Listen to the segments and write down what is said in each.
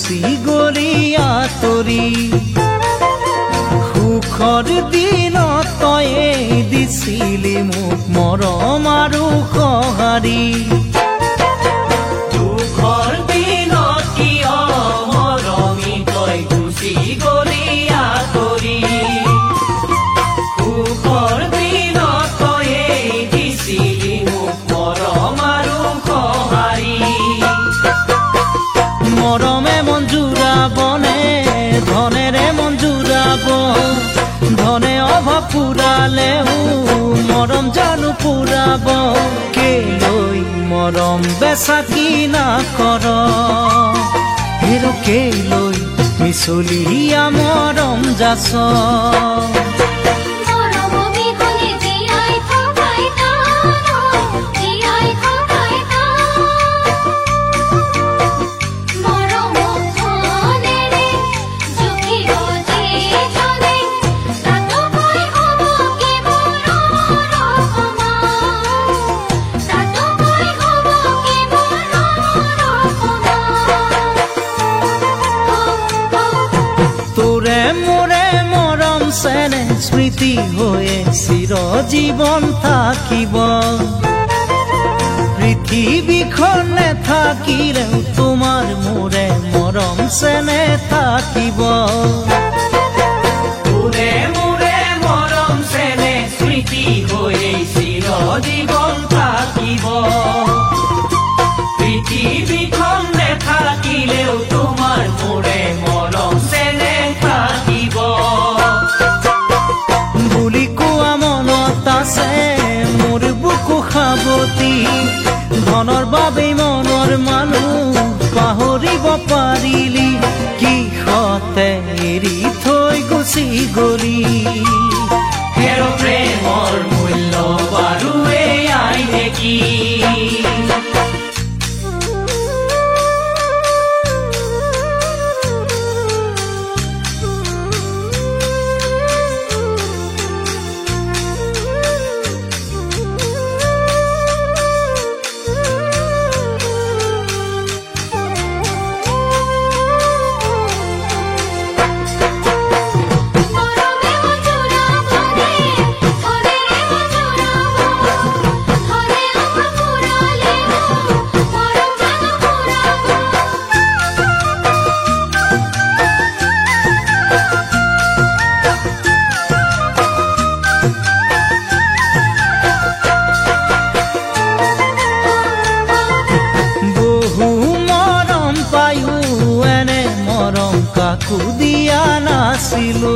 গুচি গলি আঁতৰি সুখৰ দিনত তয়ে দিছিলি মোক মৰম আৰু সঁহাৰি দুখৰ দিনত কিয় মৰমি তই গুচি গলি আঁতৰি সুখৰ দিনত তয়ে দিছিলি মোক মৰম আৰু সঁহাৰি মৰমে মন জুৰাবনে ধনেৰে মন জুৰাব ধনে অভাৱ পুৰালেও মৰম জানো পুৰাব কেলৈ মৰম বেচা কিনা কৰ হেৰ কেলৈ মিছলিয়া মৰম যাচ চেনে স্মৃতি হৈয়ে চিৰজীৱন থাকিব পৃথিৱীখন নেথাকিলেও তোমাৰ মোৰে মৰম চেনে থাকিব তোৰে মোৰে মৰম চেনে স্মৃতি হৈয়ে চিৰজীৱন থাকিব পৃথিৱীখন নেথাকিলেও তোমাৰ মোৰে মৰম চেনে থাকিব মোৰ বুকু সাৱতি ধনৰ বাবে মনৰ মানুহ পাহৰিব পাৰিলি কিহতে এৰি থৈ গুচি গলি হেৰ প্ৰেমৰ মূল্য বাৰু এয়াই নেকি কাকো দিয়া নাছিলো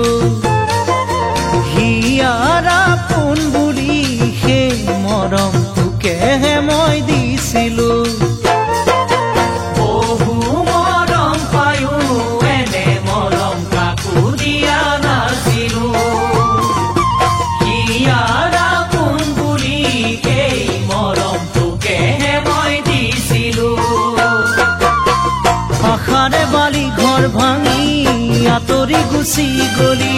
হিয়াৰ আপোন বুলি সেই মৰম তোকেহে মই দিছিলো বহু মৰম পায়ো এনে মৰম কাকো দিয়া নাছিলো হিয়াৰ আপোন বুলি সেই মৰম তোকেহে মই দিছিলো আশাৰে বালি ঘৰ ভাঙি আঁতৰি গুচি গলি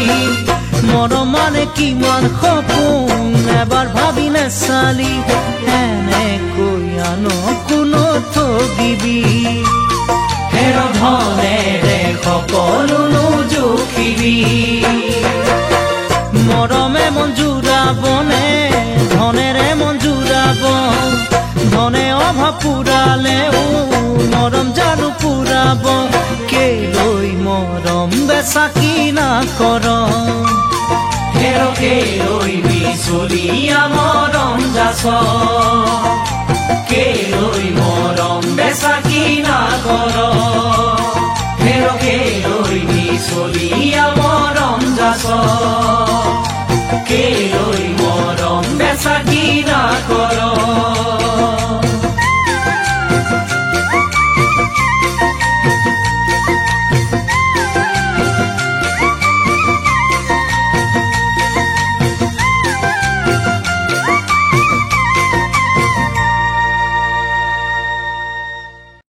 মৰম মানে কিমান সপোন এবাৰ ভাবি নেচালি এনেকৈ আনো কোনো ঠগিবি হেৰ ধনেৰে সকলো জুখিবি মৰমে মন জুৰাবনে ধনেৰে মন জুৰাব ধনে অভাৱ পুৰালেও মৰম জানো পুৰাব কেলৈ মৰম বেচা কিনা কৰ হেৰ কেলৈ মিছলিয়া মৰম যাচ কেলৈ মৰম বেচা কিনা কৰ হেৰ কেলৈ মিছলিয়া মৰম যাচ